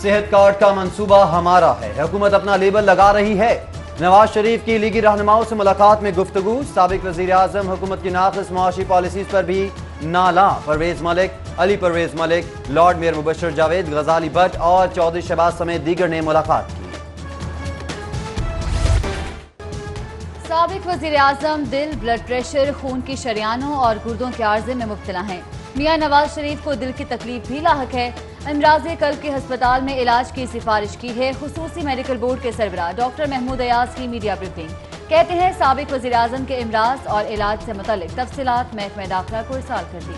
सेहत कार्ड का मंसूबा हमारा है, हुकूमत अपना लेबल लगा रही है। नवाज शरीफ की लीगी रहनुमाओं से मुलाकात में गुफ्तगू। साबिक वजीर आजम हुकूमत की नाक़िस मुआशी पॉलिसीज पर भी नाला। परवेज मलिक, अली परवेज मलिक, लॉर्ड मेयर मुबशर जावेद, गजाली भट्ट और चौधरी शहबाज समेत दीगर ने मुलाकात की। साबिक वजीर आजम दिल, ब्लड प्रेशर, खून की शरियानों और गुर्दों के आर्जे में मुब्तला हैं। मियां नवाज शरीफ को दिल की तकलीफ भी लाहक है। अमराज़े कल्ब के अस्पताल में इलाज की सिफारिश की है। खुसूसी मेडिकल बोर्ड के सरबराह डॉक्टर महमूद अयाज की मीडिया ब्रीफिंग। कहते हैं साबिक वज़ीर आज़म के इमराज और इलाज से मुतल्लिक तफसीलात महकमा दाखिला को इरसाल कर दी।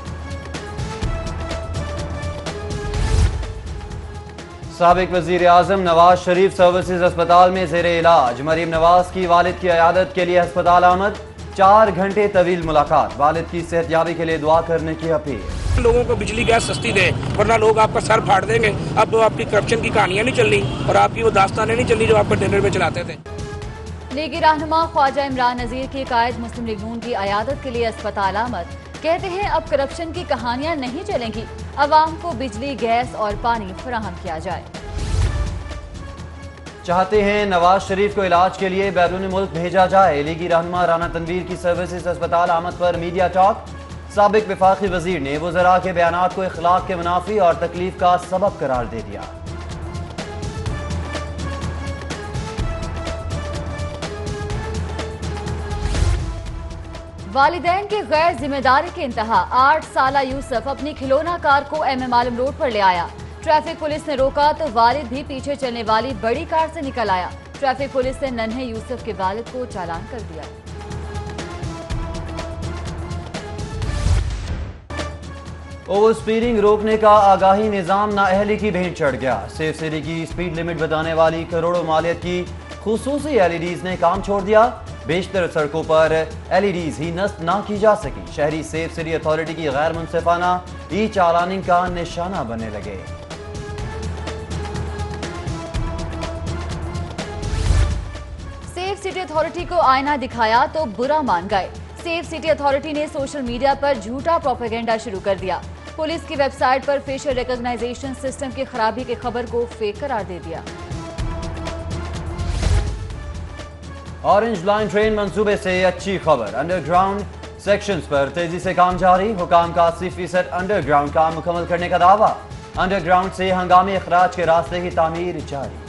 साबिक वजीर आजम नवाज शरीफ सर्विसेज अस्पताल में जेर इलाज। मरीम नवाज की वालिद की अयादत के लिए अस्पताल आमद। 4 घंटे तवील मुलाकात। वालिद की सेहतयाबी के लिए दुआ करने की अपील। लोगों को बिजली गैस सस्ती दे, वरना लोग आपका सर फाड़ देंगे। अब आपकी करप्शन की कहानियां नहीं चलनी और आपकी वो दास्तानें नहीं चलनी जो आप डिनर में चलाते थे। लीगी रहनुमा ख्वाजा इमरान नजीर की कायद मुस्लिम लीग नून की अयादत के लिए अस्पताल आमद। कहते हैं अब करप्शन की कहानियां नहीं चलेंगी, अवाम को बिजली, गैस और पानी फराहम किया जाए। चाहते हैं नवाज शरीफ को इलाज के लिए बैरून मुल्क भेजा जाए। लीगी रहनुमा राना तनवीर की सर्विसेज अस्पताल आमद पर मीडिया टॉक। साबिक वफाकी वजीर ने वज़रा के बयानात को इखलाक के मुनाफी और तकलीफ का सबब करार दे दिया। वालिदैन की गैर जिम्मेदारी के इंतहा। 8 साला यूसुफ अपनी खिलौना कार को MM आलम रोड पर ले आया। ट्रैफिक पुलिस ने रोका तो वालिद भी पीछे चलने वाली बड़ी कार से निकल आया। ट्रैफिक पुलिस ने नन्हे यूसुफ के वालिद को चालान कर दिया। ओवर स्पीडिंग रोकने का आगाही निजाम नाअहली की भेंट चढ़ गया। सेफ सिटी की स्पीड लिमिट बताने वाली करोड़ों मालियत की खुसूसी LEDs ने काम छोड़ दिया। बेशतर सड़कों पर LEDs ही नस्ब ना की जा सकी। शहरी सेफ सिटी अथॉरिटी की गैर मुनसिफाना चालानिंग का निशाना बनने लगे। सेफ सिटी अथॉरिटी को आईना दिखाया तो बुरा मान गए। सेफ सिटी अथॉरिटी ने सोशल मीडिया पर झूठा प्रोपेगेंडा शुरू कर दिया। पुलिस की वेबसाइट पर फेशियल रिकॉग्नाइजेशन सिस्टम की खराबी की खबर को फेक करार दे दिया। ऑरेंज लाइन ट्रेन मंसूबे से अच्छी खबर। अंडरग्राउंड सेक्शंस पर तेजी से काम जारी। हुकाम का 80% अंडरग्राउंड काम मुकम्मल करने का दावा। अंडरग्राउंड से हंगामी अखराज के रास्ते की तामीर जारी।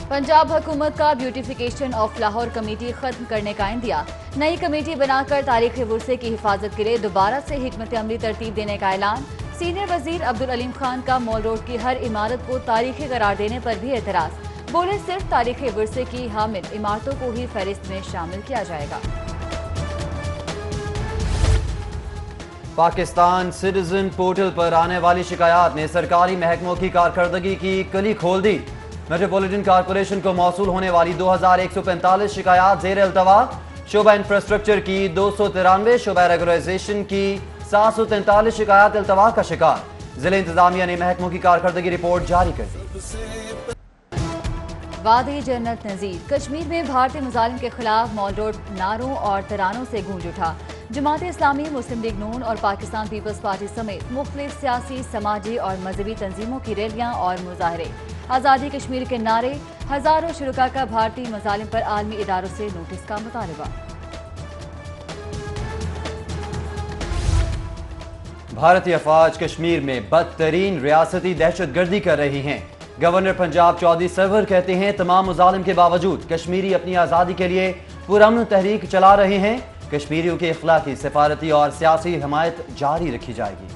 पंजाब हुकूमत का ब्यूटिफिकेशन ऑफ लाहौर कमेटी खत्म करने का इंदिया। नई कमेटी बनाकर तारीखी विरसे की हिफाजत के लिए दोबारा से हिकमत अमली तरतीब देने का ऐलान। सीनियर वजीर अब्दुल अलीम खान का मॉल रोड की हर इमारत को तारीखी करार देने पर भी एतराज। बोले सिर्फ तारीखी विरसे की हामिल इमारतों को ही फहरिस्त में शामिल किया जाएगा। पाकिस्तान सिटीजन पोर्टल पर आने वाली शिकायत ने सरकारी महकमों की कारकर्दगी की कली खोल दी। मेट्रोपॉलिटन कॉरपोरेशन को मौसूल होने वाली 2145 शिकायत जेर अल्तवा। शोबा इंफ्रास्ट्रक्चर की 293, शोबा रेगुलराइजेशन की 743 शिकायत अल्तवा का शिकार। जिला इंतजामिया ने महकमों की कारकर्दगी रिपोर्ट जारी कर दी। वादी जन्नत नजीर। कश्मीर में भारतीय मुजालिम के खिलाफ मॉल रोड नारों और तरानों से गूंज उठा। जमात इस्लामी, मुस्लिम लीग नून और पाकिस्तान पीपल्स पार्टी समेत मुख्तलिफ सियासी, समाजी और मजहबी तंजीमों की रैलियां और मुजाहरे। आज़ादी कश्मीर के नारे। हजारों शुरका का भारतीय मुजालिम पर आलमी इदारों से नोटिस का मुतालबा। भारतीय अफवाज कश्मीर में बदतरीन रियासती दहशतगर्दी कर रही हैं। गवर्नर पंजाब चौधरी सरवर कहते हैं तमाम मुजालिम के बावजूद कश्मीरी अपनी आज़ादी के लिए पुरअमन तहरीक चला रहे हैं। कश्मीरियों की इखलाकी, सफारती और सियासी हमायत जारी रखी जाएगी।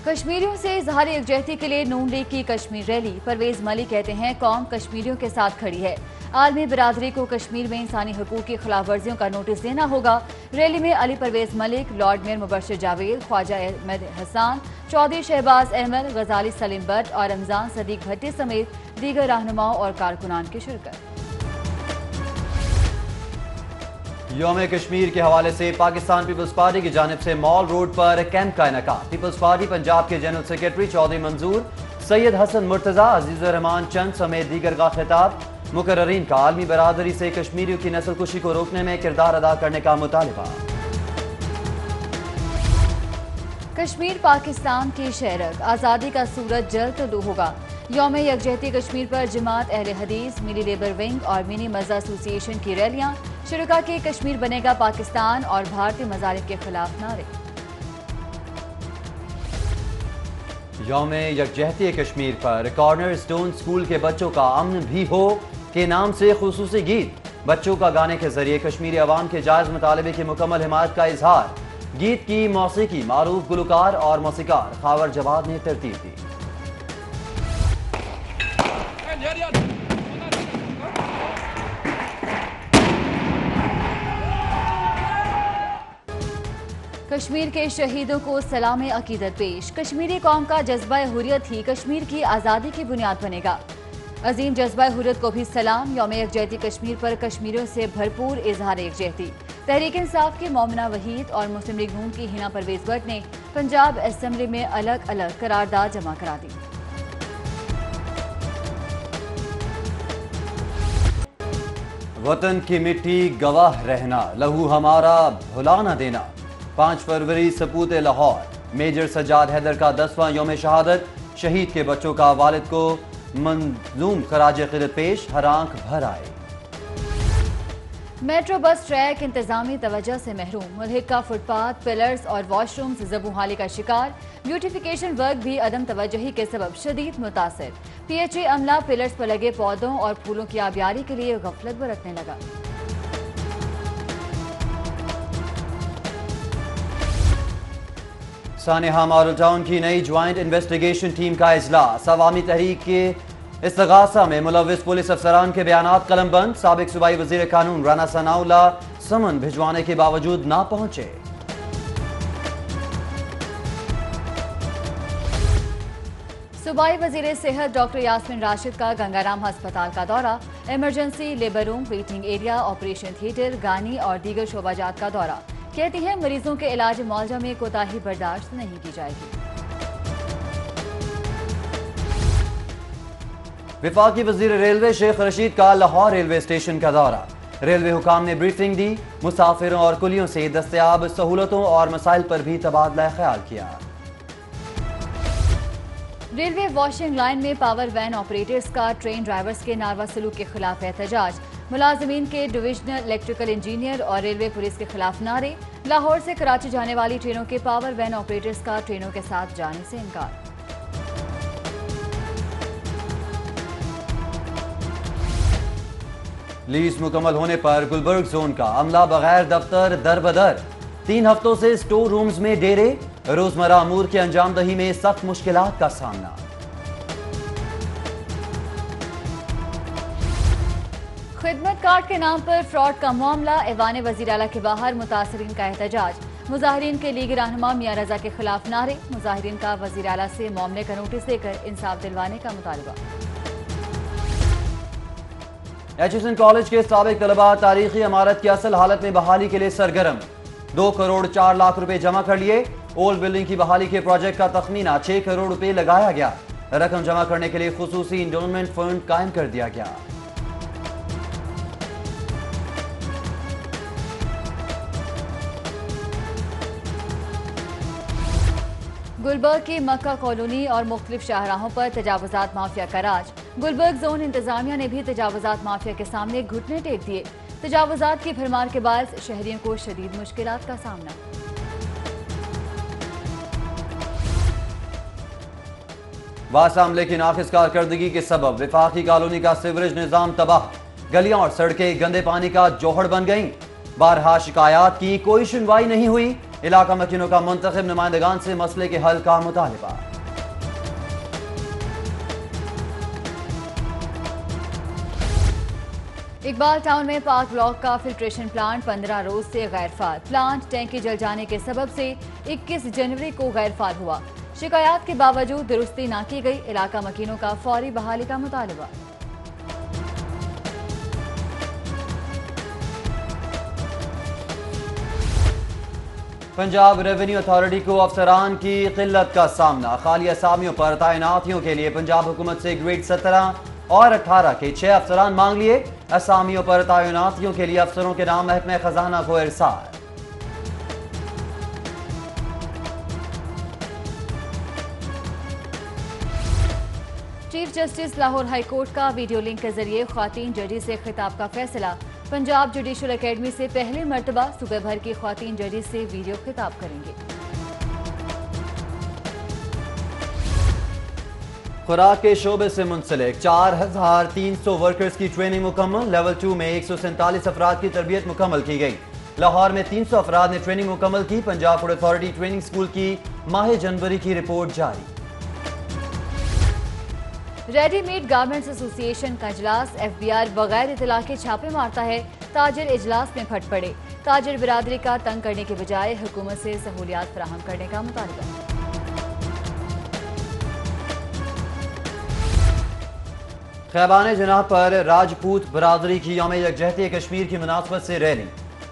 कश्मीरियों से इजहार यकजहती के लिए नून लीग की कश्मीर रैली। परवेज मलिक कहते हैं कौम कश्मीरियों के साथ खड़ी है। आलमी बरादरी को कश्मीर में इंसानी हकूक की खिलाफ वर्जियों का नोटिस देना होगा। रैली में अली परवेज मलिक, लॉर्ड मेयर मुबशर जावेद, ख्वाजा अहमद हसन, चौधरी शहबाज अहमद, गजाली सलीम भट्ट और रमजान सदीक भट्टी समेत दीगर रहनुमाओं और कारकुनान की शिरकत। यौम कश्मीर के हवाले से पाकिस्तान पीपल्स पार्टी की जानिब से मॉल रोड पर कैंप का इनेकाद। पीपल्स पार्टी पंजाब के जनरल सेक्रेटरी चौधरी मंजूर, सैयद हसन मुर्तजा, अजीजुर रहमान चंद समेत दीगर का खिताब। मुकर्रीन का आलमी बरादरी से कश्मीरियों की नस्ल कुशी को रोकने में किरदार अदा करने का मुतालबा। कश्मीर पाकिस्तान की शहरक, आज़ादी का सूरज जल्द तलू होगा। यौम यकजहती कश्मीर पर जमात अहले हदीस, मिनी लेबर विंग और मिनी मज़ा एसोसिएशन की रैलियां। शुरका के कश्मीर बनेगा पाकिस्तान और भारतीय मज़ालिब के खिलाफ नारे। यौम यकजहती कश्मीर पर कॉर्नर स्टोन स्कूल के बच्चों का अमन भी हो के नाम से खुसूसी गीत। बच्चों का गाने के जरिए कश्मीरी अवाम के जायज मुतालबे की मुकम्मल हिमायत का इजहार। गीत की मौसीकी मारूफ गुलकार और मौसीकार खावर जवाद ने तरतीब दी। कश्मीर के शहीदों को सलाम अकीदत पेश। कश्मीरी कौम का जज्बा हुर्रियत ही कश्मीर की आज़ादी की बुनियाद बनेगा। अजीम जज्बा हुर्रियत को भी सलाम। यौम यकजहती कश्मीर पर कश्मीरियों से भरपूर इजहार यकजहती। तहरीक इंसाफ की मोमिना वहीद और मुस्लिम लीग नून की हिना परवेज भट्ट ने पंजाब असेंबली में अलग अलग करारदाद जमा करा दी। वतन की मिट्टी गवाह रहना, लहू हमारा भुला न देना। 5 फरवरी सपूत लाहौर। मेजर सज्जाद हैदर का 10वां यौम शहादत। शहीद के बच्चों का वालिद को मंजूम खराज क़िदरत पेश। हर आंख भर आए। मेट्रो बस ट्रैक इंतजामी तवज्जो से महरूम। मुल्हिक का फुटपाथ, पिलर्स और वॉशरूम्स ज़बूहाली का शिकार। ब्यूटिफिकेशन वर्क भी अदम तवज्जोही के सबब शदीद मुतासिर। PHA अमला पिलर्स पर लगे पौधों और फूलों की आबियारी के लिए गफलत बरतने लगा। सानेहा मॉडल टाउन की नई ज्वाइंट इन्वेस्टिगेशन टीम का इजलास। अवामी तहरीक के इस्तगासा में मुलव्विस पुलिस अफसरान के बयानात कलमबंद। साबिक सूबाई वजीर कानून राना सनाउल्लाह समन भिजवाने के बावजूद ना पहुंचे। सूबाई वजीर सेहत डॉक्टर यास्मीन राशिद का गंगाराम अस्पताल का दौरा। Emergency, labour room, waiting area, operation theatre, गानी और दीगर शोबाजात का दौरा। कहती है मरीजों के इलाज मुआवजा में कोताही बर्दाश्त नहीं की जाएगी। विफाकी वजीर रेलवे शेख रशीद का लाहौर रेलवे स्टेशन का दौरा। रेलवे हुकाम ने ब्रीफिंग दी। मुसाफिरों और कुलियों से दस्तयाब सहूलतों और मसाइल पर भी तबादला ख्याल किया। रेलवे वॉशिंग लाइन में पावर वैन ऑपरेटर्स का ट्रेन ड्राइवर्स के नारवा सलूक के खिलाफ एहतजाज। मुलाजमीन के डिविजनल इलेक्ट्रिकल इंजीनियर और रेलवे पुलिस के खिलाफ नारे। लाहौर से कराची जाने वाली ट्रेनों के पावर वैन ऑपरेटर्स का ट्रेनों के साथ जाने से इनकार। लीज मुकम्मल होने पर गुलबर्ग जोन का अमला बगैर दफ्तर दर बदर। 3 हफ्तों से स्टोर रूम्स में डेरे। रोजमर्रा अमूर की अंजामदही में सख्त मुश्किलात का सामना। खिदमत कार्ड के नाम पर फ्रॉड का मामला। ऐवान वजीर आला के बाहर मुतासरीन का एहतजाज। मुजाहिरीन के लीग रहनुमा मियां रजा के खिलाफ नारे। मुजाहिरीन का वजीर आला से मामले का नोटिस देकर इंसाफ दिलवाने का मुतालबा। एचएसएन कॉलेज के साबिक तलबा तारीखी इमारत की असल हालत में बहाली के लिए सरगर्म। 2 करोड़ 4 लाख रुपए जमा कर लिए। ओल्ड बिल्डिंग की बहाली के प्रोजेक्ट का तखमीना 6 करोड़ रुपए लगाया गया। रकम जमा करने के लिए खुसूसी इंडोलमेंट फंड कायम कर दिया गया। गुलबर्ग की मक्का कॉलोनी और मुख्तलिफ शाहराहों पर तजावुजात माफिया का राज। गुलबर्ग जोन इंतजामिया ने भी तजावुजात माफिया के सामने घुटने टेक दिए। तजावुजात की भरमार के बाद शहरियों को शदीद मुश्किलात का सामना। वासामले की नाकिस कारकर्दगी के सबब विफाकी कॉलोनी का सीवरेज निजाम तबाह। गलियां और सड़कें गंदे पानी का जोहड़ बन गईं। बारहा शिकायत की, कोई सुनवाई नहीं हुई। इलाका मकीनों का मुंतखब नुमाइंदगान से मसले के हल का मुतालबा। इकबाल टाउन में पाक ब्लॉक का फिल्ट्रेशन प्लांट 15 रोज से गैर फाल। प्लांट टैंकी जल जाने के सबब से 21 जनवरी को गैर फाल हुआ। शिकायत के बावजूद दुरुस्ती न की गई। इलाका मकीनों का फौरी बहाली का मुतालबा। पंजाब रेवेन्यू अथॉरिटी को अफसरान की किल्लत का सामना। खाली असामियों पर तैनातियों के लिए पंजाब हुकूमत से ग्रेड 17 और 18 के 6 अफसरान मांग लिए। असामियों पर तैनातियों के लिए अफसरों के नाम महकमे खजाना को इरसाल। Chief justice Lahore high court का वीडियो लिंक के जरिए ख्वातीन जजी से खिताब का फैसला। पंजाब जुडिशल एकेडमी से पहली मर्तबा सूबे भर की ख्वातीन जजी से वीडियो खिताब करेंगे। खुराक के शोबे से मुंसलिक 4300 वर्कर्स की ट्रेनिंग मुकम्मल। लेवल 2 में 147 अफराद की तरबियत मुकम्मल की गई। लाहौर में 300 अफराद ने ट्रेनिंग मुकम्मल की। Punjab food authority training school की माह जनवरी की रिपोर्ट जारी। रेडीमेड गारमेंट्स एसोसिएशन का इजलास। एफबीआर बगैर इतला के छापे मारता है। ताजिर इजलास में फट पड़े। ताजिर बिरादरी का तंग करने के बजाय हुकूमत से सहूलियात फराहम करने का मुतालबा। खैबान जनाह पर राजपूत बरादरी की यौम यकजहती कश्मीर की मुनासबत से रैली।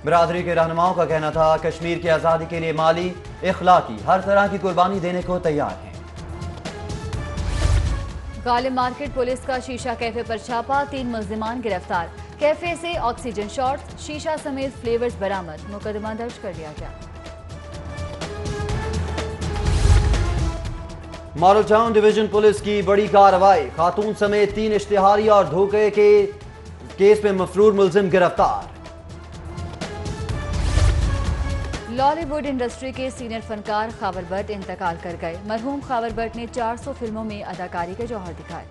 बरादरी के रहनुमाओं का कहना था कश्मीर की आज़ादी के लिए माली, इखलाकी हर तरह की कुर्बानी देने को तैयार है। गालिब मार्केट पुलिस का शीशा कैफे पर छापा। 3 मुल्जिमान गिरफ्तार। कैफे से ऑक्सीजन शॉट्स, शीशा समेत फ्लेवर्स बरामद। मुकदमा दर्ज कर लिया गया। मॉडल टाउन डिवीजन पुलिस की बड़ी कार्रवाई। खातून समेत 3 इश्तिहारी और धोखे के केस में मफरूर मुल्जिम गिरफ्तार। लॉलीवुड इंडस्ट्री के सीनियर फनकार खावर भट्ट इंतकाल कर गए। मरहूम खावर भट्ट ने 400 फिल्मों में अदाकारी के जौहर दिखाए।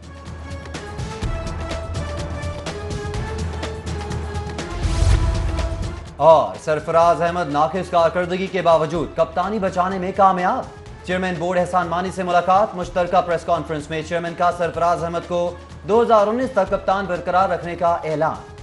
और सरफराज अहमद नाकिस कारकर्दगी के बावजूद कप्तानी बचाने में कामयाब। चेयरमैन बोर्ड एहसान मानी से मुलाकात। मुश्तरका प्रेस कॉन्फ्रेंस में चेयरमैन का सरफराज अहमद को 2019 तक कप्तान बरकरार रखने का ऐलान।